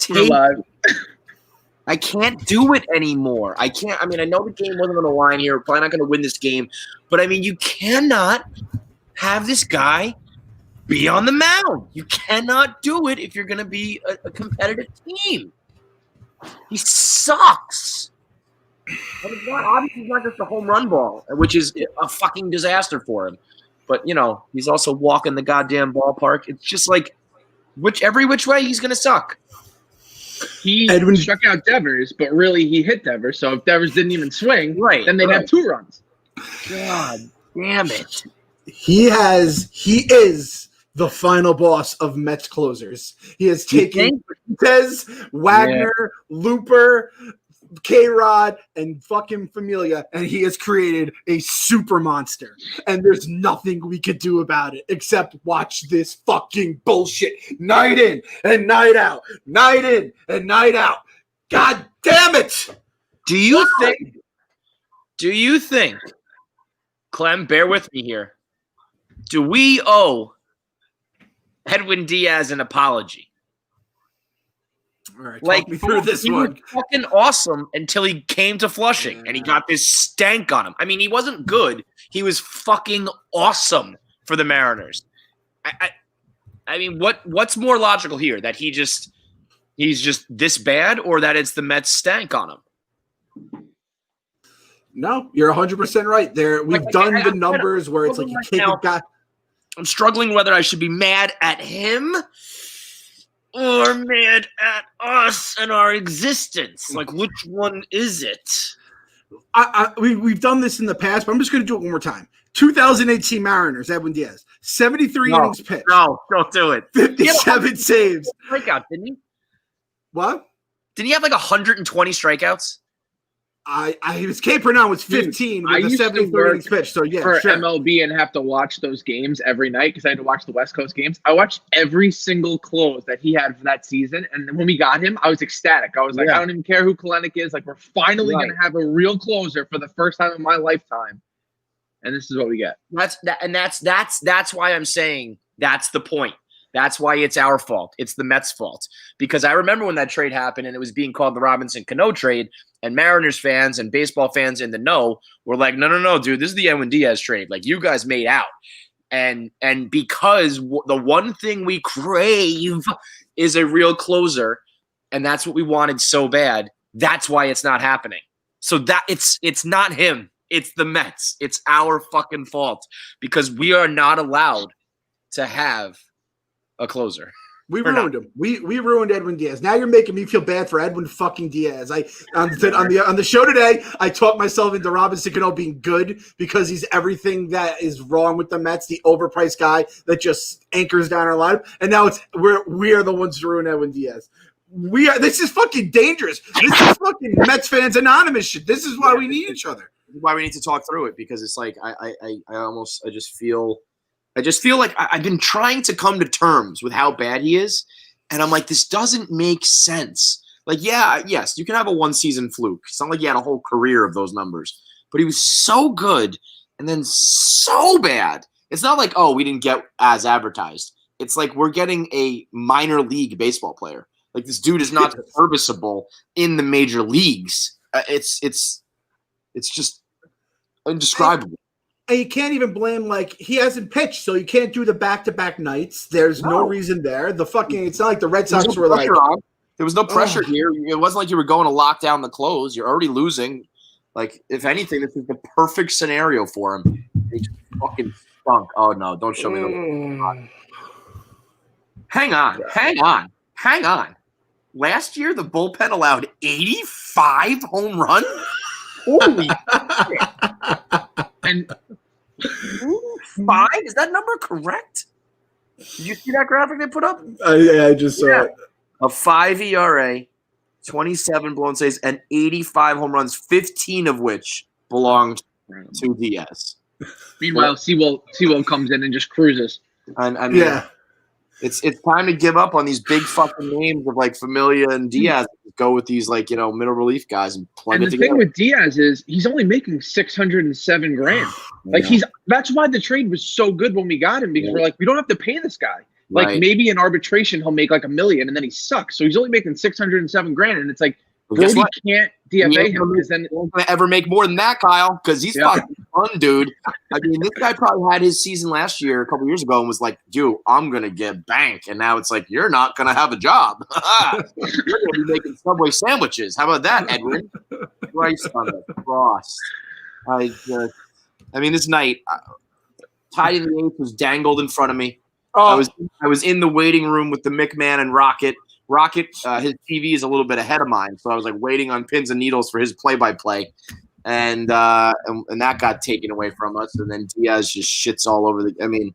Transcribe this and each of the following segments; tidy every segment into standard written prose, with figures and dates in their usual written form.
We're take live. I can't do it anymore. I can't. I mean, I know the game wasn't on the line here. We're probably not going to win this game. But, I mean, you cannot have this guy be on the mound. You cannot do it if you're going to be a competitive team. He sucks. And it's not, obviously, it's not just a home run ball, which is a fucking disaster for him. But, you know, he's also walking the goddamn ballpark. It's just like every which way he's going to suck. He struck out Devers, but really he hit Devers. So if Devers didn't even swing, then they'd have 2 runs. God damn it. He is the final boss of Mets closers. He has taken Tez, Wagner, Looper, K-Rod, and fucking Familia, and he has created a super monster. And there's nothing we could do about it except watch this fucking bullshit night in and night out, night in and night out. God damn it! Do you think, Clem, bear with me here, do we owe Edwin Diaz an apology? All right, talk me through this he one. was fucking awesome until he came to Flushing and he got this stank on him. I mean, he wasn't good. He was fucking awesome for the Mariners. I mean, what's more logical here? That he's just this bad, or that it's the Mets stank on him? No, you're 100% right. We've done the numbers where it's like you take a guy. I'm struggling whether I should be mad at him or mad at us and our existence. Like, which one is it? We've done this in the past, but I'm just going to do it one more time. 2018 Mariners, Edwin Diaz, 73 innings pitched. No, don't do it. 57 saves. Strikeout, didn't he? What? Did he have like 120 strikeouts? His K per now was 15 with the 73 innings pitched. So yeah, for sure. MLB and have to watch those games every night because I had to watch the West Coast games. I watched every single close that he had for that season, and when we got him, I was ecstatic. I was like, I don't even care who Kalenic is. Like, we're finally going to have a real closer for the first time in my lifetime, and this is what we get. That's why I'm saying that's the point. That's why it's our fault. It's the Mets' fault. Because I remember when that trade happened and it was being called the Robinson-Cano trade, and Mariners fans and baseball fans in the know were like, no, dude, this is the Edwin Diaz trade. Like, you guys made out. And because the one thing we crave is a real closer, and that's what we wanted so bad, that's why it's not happening. So that it's not him. It's the Mets. It's our fucking fault because we are not allowed to have a closer. We ruined him. We ruined Edwin Diaz. Now you're making me feel bad for Edwin fucking Diaz. On the show today, I talked myself into Robinson Cano being good because he's everything that is wrong with the Mets, the overpriced guy that just anchors down our lineup. And now we are the ones to ruin Edwin Diaz. This is fucking dangerous. This is fucking Mets fans anonymous shit. This is why we need each other. Why we need to talk through it, because it's like I just feel like I've been trying to come to terms with how bad he is, and I'm like, this doesn't make sense. Like, yes, you can have a one-season fluke. It's not like he had a whole career of those numbers, but he was so good and then so bad. It's not like, oh, we didn't get as advertised. It's like we're getting a minor league baseball player. Like, this dude is not serviceable in the major leagues. It's just indescribable. And you can't even blame, like, he hasn't pitched, so you can't do the back-to-back nights. There's no reason there. It's not like the Red Sox were like... There was no pressure here. It wasn't like you were going to lock down the close. You're already losing. Like, if anything, this is the perfect scenario for him. He just fucking stunk. Oh, no, don't show me the... Hang on. Last year, the bullpen allowed 85 home runs? Holy shit. And 5? Is that number correct? Did you see that graphic they put up? I just saw it. A 5 ERA, 27 blown saves, and 85 home runs, 15 of which belonged to Diaz. Meanwhile, Sewell comes in and just cruises. I mean, it's time to give up on these big fucking names of like Familia and Diaz. Go with these like, middle relief guys and plug it together. And the thing with Diaz is he's only making $607,000. Like that's why the trade was so good when we got him, because we're like, we don't have to pay this guy. Like maybe in arbitration he'll make like $1 million and then he sucks. So he's only making $607,000, and it's like Brody can't DFA him because then won't ever make more than that, Kyle, because he's fucking fun, dude. I mean, this guy probably had his season last year, a couple years ago, and was like, dude, I'm gonna get bank. And now it's like, you're not gonna have a job. You're gonna be making Subway sandwiches. How about that, Edwin? Christ on the cross. I mean, this night, Tied in the 8th was dangled in front of me. I was in the waiting room with the McMahon and Rocket. Rocket, his TV is a little bit ahead of mine, so I was like waiting on pins and needles for his play-by-play, and that got taken away from us. And then Diaz just shits all over the. I mean,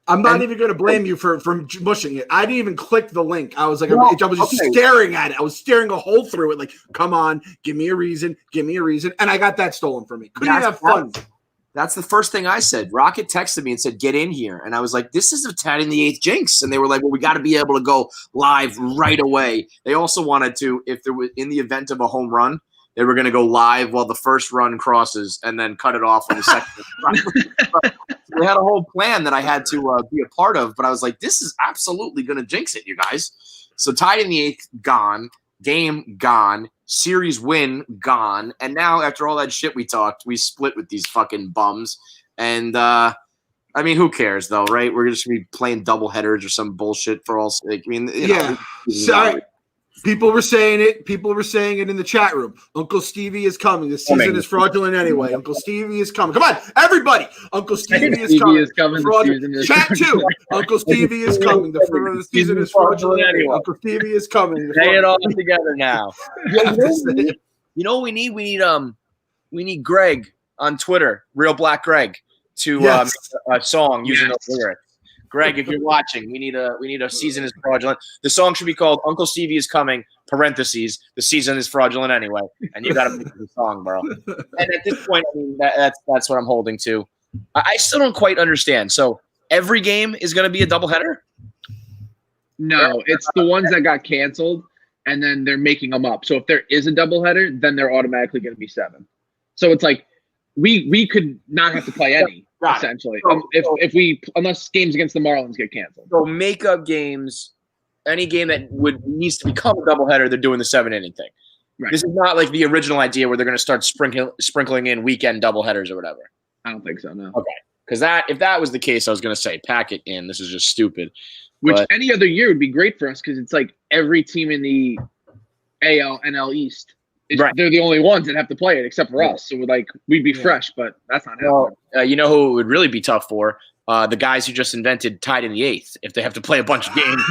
I'm not even going to blame you for mushing it. I didn't even click the link. I was like, I was just staring at it. I was staring a hole through it. Like, come on, give me a reason, and I got that stolen from me. Couldn't even have fun. That's the first thing I said. Rocket texted me and said, get in here. And I was like, this is a Tied in the 8th jinx. And they were like, well, we got to be able to go live right away. They also wanted to, if there was in the event of a home run, they were going to go live while the first run crosses and then cut it off on the second run. We had a whole plan that I had to be a part of, but I was like, this is absolutely going to jinx it, you guys. So Tied in the 8th, gone. Game, gone. Series win, gone. And now, after all that shit we talked, we split with these fucking bums. And, I mean, who cares, though, right? We're just going to be playing double headers or some bullshit for all sake. I mean, you know, sorry. People were saying it. People were saying it in the chat room. Uncle Stevie is coming. The season is fraudulent anyway. Uncle Stevie is coming. Come on, everybody. Uncle Stevie is coming. Chat too. Uncle Stevie is coming. The season is fraudulent anyway. Uncle Stevie is coming. Say it all together now. You know what we need? We need Greg on Twitter, Real Black Greg, to make a song using those lyrics. Greg, if you're watching, we need a season is fraudulent. The song should be called Uncle Stevie is coming, parentheses, the season is fraudulent anyway. And you got to make the song, bro. And at this point, I mean, that's what I'm holding to. I still don't quite understand. So every game is going to be a doubleheader? No, it's the ones that got canceled, and then they're making them up. So if there is a doubleheader, then they're automatically going to be 7. So it's like we could not have to play any. Essentially, if we unless games against the Marlins get canceled. So make up games, any game that needs to become a doubleheader, they're doing the 7-inning thing. Right. This is not like the original idea where they're going to start sprinkling in weekend doubleheaders or whatever. I don't think so. No. Okay, because if that was the case, I was going to say pack it in. This is just stupid. Which any other year would be great for us because it's like every team in the AL, NL East. They're the only ones that have to play it except for us. So we'd be fresh, but that's not happening. You know who it would really be tough for? The guys who just invented Tied in the 8th if they have to play a bunch of games.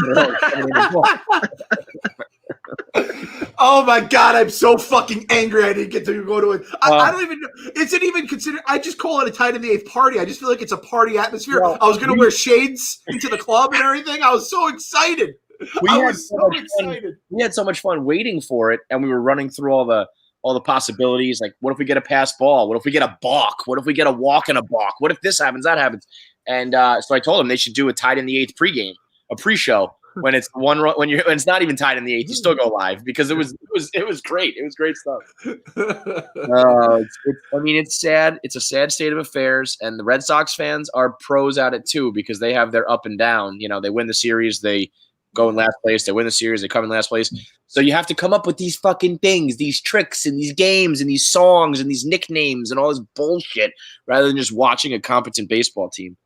Oh my God, I'm so fucking angry I didn't get to go to it. I don't even – it's not even considered – I just call it a Tied in the 8th party. I just feel like it's a party atmosphere. I was going to wear shades into the club and everything. I was so excited. We had so much fun waiting for it, and we were running through all the possibilities. Like, what if we get a pass ball? What if we get a balk? What if we get a walk and a balk? What if this happens, that happens? And so I told them they should do a Tied in the 8th pregame, a pre-show when it's when it's not even Tied in the 8th. You still go live because it was great. It was great stuff. I mean, it's sad. It's a sad state of affairs, and the Red Sox fans are pros at it too because they have their up and down. You know, they win the series, they go in last place, they win the series, they come in last place. So you have to come up with these fucking things, these tricks and these games and these songs and these nicknames and all this bullshit rather than just watching a competent baseball team.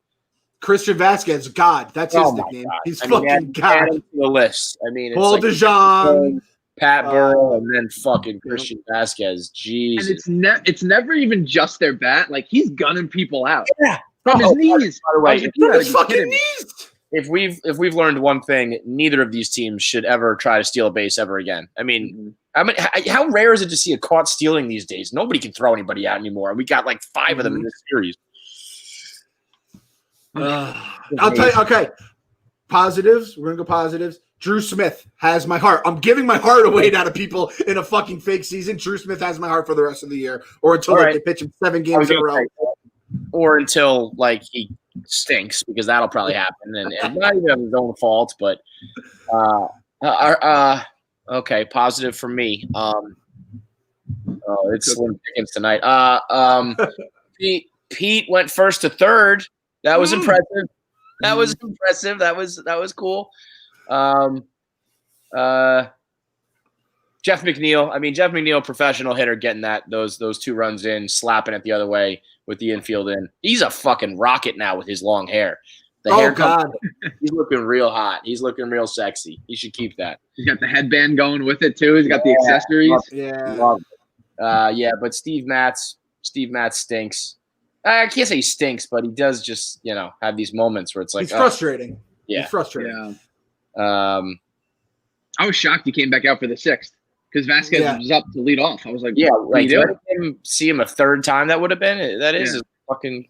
Christian Vasquez, God. That's his nickname. God. He's fucking God. Add him to the list. I mean, it's Paul DeJong, Pat Burrell, and then fucking Christian Vasquez. Jesus. And it's never even just their bat. Like, he's gunning people out. Yeah. From his knees. By the way, from his fucking knees. If we've learned one thing, neither of these teams should ever try to steal a base ever again. I mean, how rare is it to see a caught stealing these days? Nobody can throw anybody out anymore. We got like 5 of them in this series. I'll tell you. Okay, positives. We're gonna go positives. Drew Smith has my heart. I'm giving my heart away now to people in a fucking fake season. Drew Smith has my heart for the rest of the year, or until they pitch him 7 games in a row, or until he stinks, because that'll probably happen, and not even of his own fault. But okay, positive for me. It's Slim Pickens tonight. Pete went first to third. That was impressive. That was impressive. That was cool. Jeff McNeil. I mean, Jeff McNeil, professional hitter, getting those 2 runs in, slapping it the other way with the infield in. He's a fucking rocket now with his long hair. The hair God. He's looking real hot. He's looking real sexy. He should keep that. He's got the headband going with it too. He's got the accessories. Yeah. But Steve Matz stinks. I can't say he stinks, but he does just, have these moments where it's like he's frustrating. Yeah. He's frustrating. Yeah. I was shocked he came back out for the 6th because Vasquez was up to lead off. I was like, like see him a 3rd time. That would have been that is a fucking.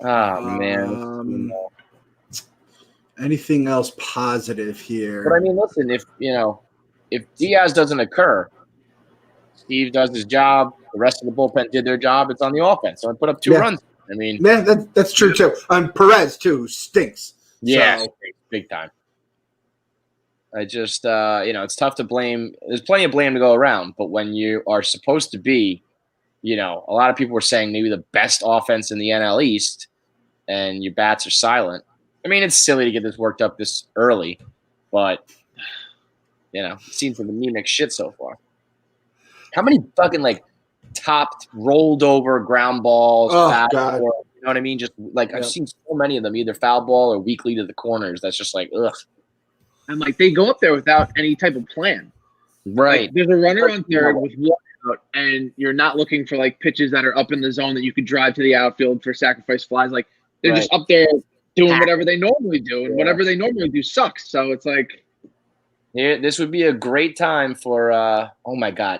Oh man. Anything else positive here? But I mean, listen, if Diaz doesn't occur, Steve does his job. The rest of the bullpen did their job. It's on the offense. So I put up 2 runs. I mean, that's true too. Perez too stinks. Yeah, so. Big time. I just, it's tough to blame. There's plenty of blame to go around, but when you are supposed to be, a lot of people were saying maybe the best offense in the NL East, and your bats are silent. I mean, it's silly to get this worked up this early, but it seems like anemic shit so far. How many fucking topped, rolled over ground balls? Oh God. You know what I mean? Just I've seen so many of them, either foul ball or weakly to the corners. That's just ugh. And they go up there without any type of plan. Right. There's a runner on third with 1 out, and you're not looking for pitches that are up in the zone that you could drive to the outfield for sacrifice flies. They're just up there doing whatever they normally do, and whatever they normally do sucks. So it's this would be a great time for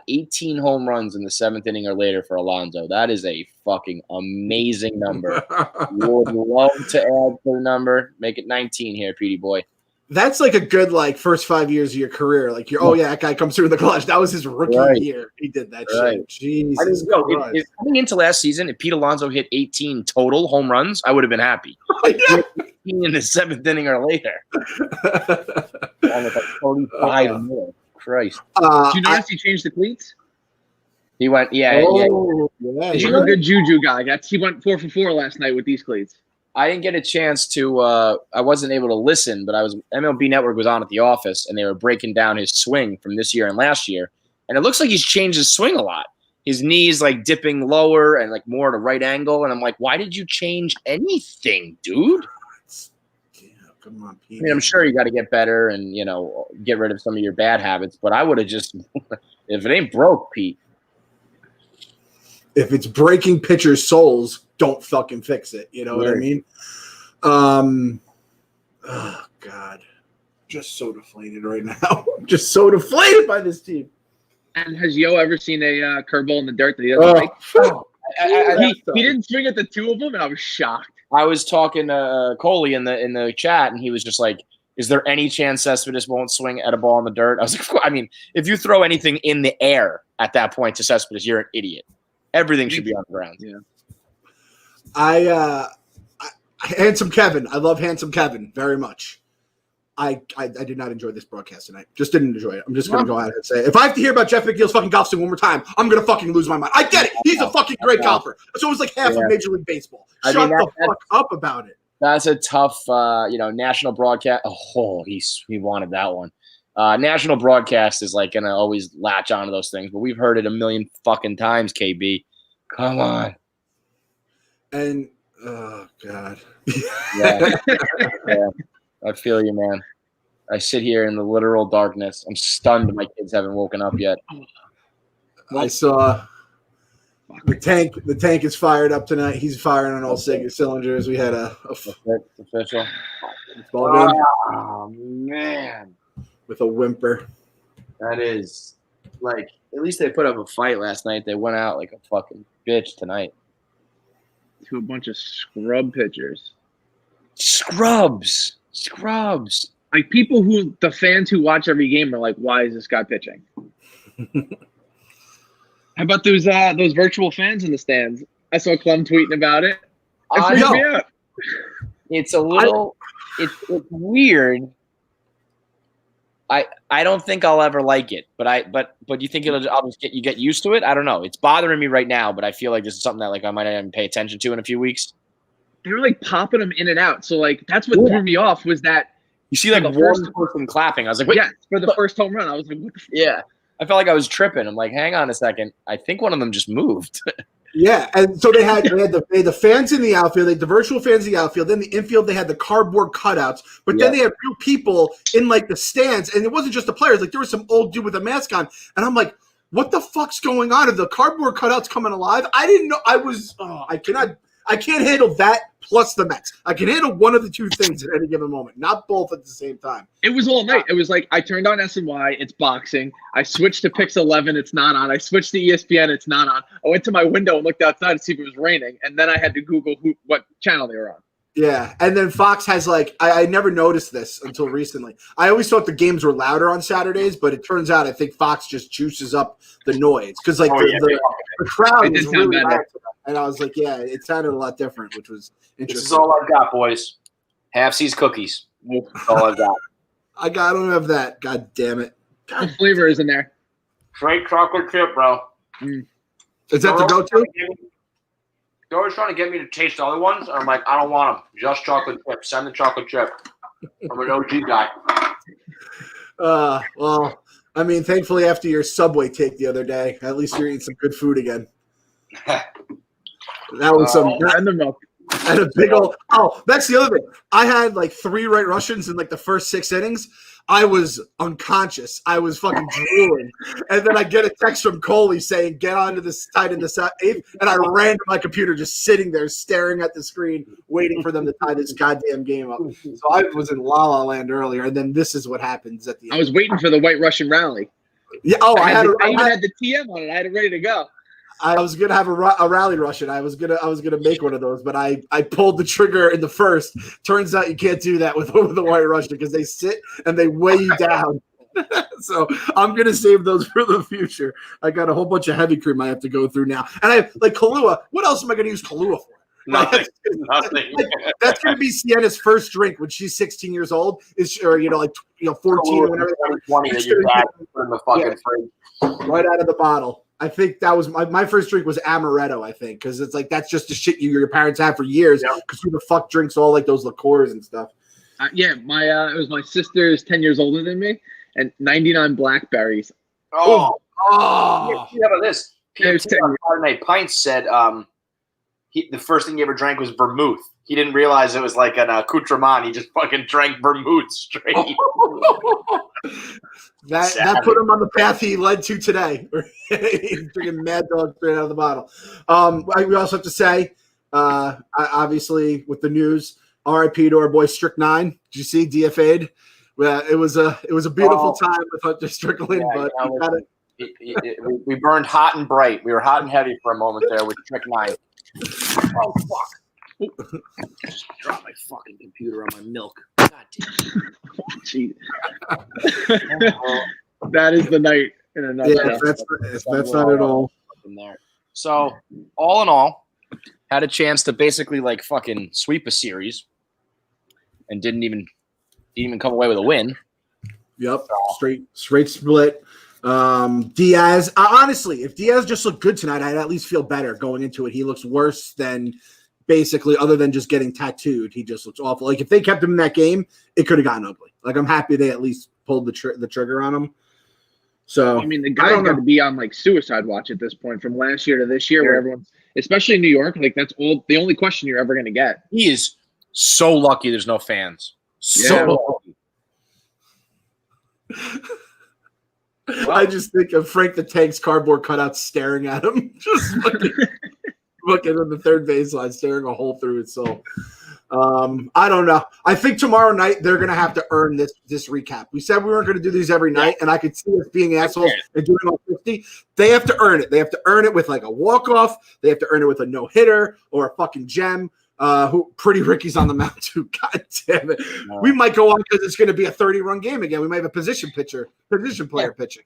18 home runs in the 7th inning or later for Alonso. That is a fucking amazing number. Would love to add to the number. Make it 19 here, Petey boy. That's a good first 5 years of your career. That guy comes through in the clutch. That was his rookie year. He did that shit. Jesus Christ. If coming into last season, if Pete Alonso hit 18 total home runs, I would have been happy. 18 in the 7th inning or later. Almost 45 more. Christ. Did you notice he changed the cleats? He went, He's a good juju guy. He went 4 for 4 last night with these cleats. I didn't get a chance to I wasn't able to listen, but MLB Network was on at the office, and they were breaking down his swing from this year and last year. And it looks like he's changed his swing a lot. His knees dipping lower and more at a right angle. And I'm like, why did you change anything, dude? Come on, Pete. I mean, I'm sure you got to get better and, get rid of some of your bad habits. But I would have just – if it ain't broke, Pete. If it's breaking pitchers' souls, don't fucking fix it. You know what I mean? Oh, God. Just so deflated right now. Just so deflated by this team. And has Yo ever seen a curveball in the dirt that he doesn't like? He didn't swing at the 2 of them, and I was shocked. I was talking to Coley in the chat, and he was just like, is there any chance Cespedes won't swing at a ball in the dirt? I was like, I mean, if you throw anything in the air at that point to Cespedes, you're an idiot. Everything should be on the ground. Yeah. Handsome Kevin. I love Handsome Kevin very much. I did not enjoy this broadcast tonight. Just didn't enjoy it. I'm just going to go out and say, if I have to hear about Jeff McNeil's fucking golf swing one more time, I'm going to fucking lose my mind. I get it. He's a fucking great golfer. So it was half of Major League Baseball. Shut the fuck up about it. That's a tough, national broadcast. Oh, he wanted that one. National broadcast is going to always latch onto those things, but we've heard it a million fucking times, KB. Come on. And, oh, God. Yeah. I feel you, man. I sit here in the literal darkness. I'm stunned my kids haven't woken up yet. I saw the tank. The tank is fired up tonight. He's firing on all cylinders. We had a official. Oh, man. With a whimper. That is at least they put up a fight last night. They went out like a fucking bitch tonight. To a bunch of scrub pitchers. Scrubs. People the fans who watch every game are like, why is this guy pitching? How about those virtual fans in the stands? I saw Clem tweeting about it. It's a little it's weird. I don't think I'll ever like it, but you think I'll just get used to it? I don't know. It's bothering me right now, but I feel like this is something that I might not even pay attention to in a few weeks. they were like popping them in and out. So like that's what threw me off was that you see like one person clapping. I was like, wait, yeah, for the first home run. I was like, what the yeah. I felt like I was tripping. I'm like, hang on a second. I think one of them just moved. Yeah, and so they had the fans in the outfield, the virtual fans in the outfield. Then the infield, they had the cardboard cutouts. But then they had real people in like the stands, and it wasn't just the players. Like there was some old dude with a mask on, and I'm like, what the fuck's going on? Are the cardboard cutouts coming alive? I didn't know. I can't handle that plus the Mets. I can handle one of the two things at any given moment, not both at the same time. It was all night. It was like I turned on SNY, it's boxing. I switched to Pix 11, it's not on. I switched to ESPN, it's not on. I went to my window and looked outside to see if it was raining, and then I had to Google what channel they were on. Yeah, and then Fox has like I never noticed this until recently. I always thought the games were louder on Saturdays, but it turns out I think Fox just juices up the noise because like the crowd is really loud. And I was like, yeah, it sounded a lot different, which was interesting. This is all I've got, boys. Half-C's cookies. That's all I've got. I don't have that. God damn it. What flavor is in there? Straight chocolate chip, bro. Is that the go-to? They're always trying to get me to taste the other ones. And I'm like, I don't want them. Just chocolate chip. Send the chocolate chip. I'm an OG guy. Well, I mean, thankfully after your Subway take the other day, at least you're eating some good food again. That was some and the milk. And a big old that's the other thing. I had like 3 Right Russians in like the first 6 innings. I was unconscious. I was fucking drooling. And then I get a text from Coley saying, get onto this tied in the 8th. And I ran to my computer just sitting there staring at the screen, waiting for them to tie this goddamn game up. So I was in La La Land earlier, and then this is what happens at the end. I was waiting for the White Russian rally. Yeah. I even had the TM on it. I had it ready to go. I was gonna have a rally Russian. I was gonna make one of those, but I pulled the trigger in the first. Turns out you can't do that with the White Russian because they sit and they weigh you down. So I'm gonna save those for the future. I got a whole bunch of heavy cream I have to go through now, and I like Kahlua. What else am I gonna use Kahlua for? Nothing. That's gonna be Sienna's first drink when she's 16 years old. Or 14 or whatever. 20 that you put in the fucking fridge. Right out of the bottle. I think that was my first drink was amaretto, I think, because it's like that's just the shit your parents had for years. Because who the fuck drinks all like those liqueurs and stuff? It was my sister's 10 years older than me, and 99 blackberries. Oh. How about this? PMT on Friday Night Pints said the first thing he ever drank was vermouth. He didn't realize it was like an accoutrement. He just fucking drank vermouth straight. That put him on the path he led to today. He's drinking Mad Dog straight out of the bottle. We also have to say, obviously, with the news, RIP to our boy Strychnine. Did you see DFA'd? It was a beautiful time with Hunter Strickland, but we burned hot and bright. We were hot and heavy for a moment there with Strychnine. Oh fuck! Just dropped my fucking computer on my milk. God damn. Jeez. That is the night in a nutshell. Yeah, that's not at all. So, all in all, had a chance to basically like fucking sweep a series, and didn't even come away with a win. Yep, straight split. Diaz, honestly, if Diaz just looked good tonight, I'd at least feel better going into it. He looks worse than basically, other than just getting tattooed. He just looks awful. Like if they kept him in that game, it could have gotten ugly. Like I'm happy they at least pulled the trigger on him. So I mean, the guy's got to be on like suicide watch at this point from last year to this year, where everyone's, especially in New York, like that's all the only question you're ever going to get. He is so lucky. There's no fans. So lucky. I just think of Frank the Tank's cardboard cutout staring at him, just looking on the third baseline, staring a hole through his soul. I don't know. I think tomorrow night they're going to have to earn this recap. We said we weren't going to do these every night, and I could see us being assholes and doing all 50. They have to earn it. They have to earn it with like a walk-off. They have to earn it with a no-hitter or a fucking gem. Pretty Ricky's on the mound too. God damn it. No. We might go on because it's going to be a 30-run game again. We might have a position player pitching.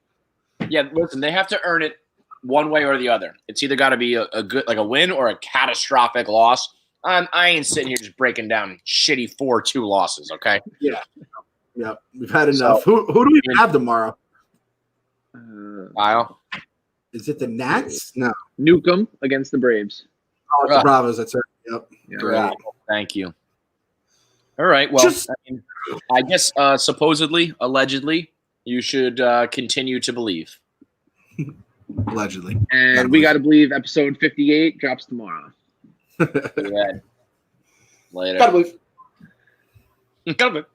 Yeah, listen, they have to earn it one way or the other. It's either got to be a good, like a win or a catastrophic loss. I ain't sitting here just breaking down shitty 4-2 losses, okay? Yeah. We've had enough. So, who do we have tomorrow? Kyle? Is it the Nats? No. Newcomb against the Braves. Oh, it's the Bravos. That's it. Yep. Great. Thank you. All right. Well, I guess supposedly, allegedly, you should continue to believe. Allegedly. And we got to believe episode 58 drops tomorrow. Yeah. Later. Gotta believe. Gotta believe.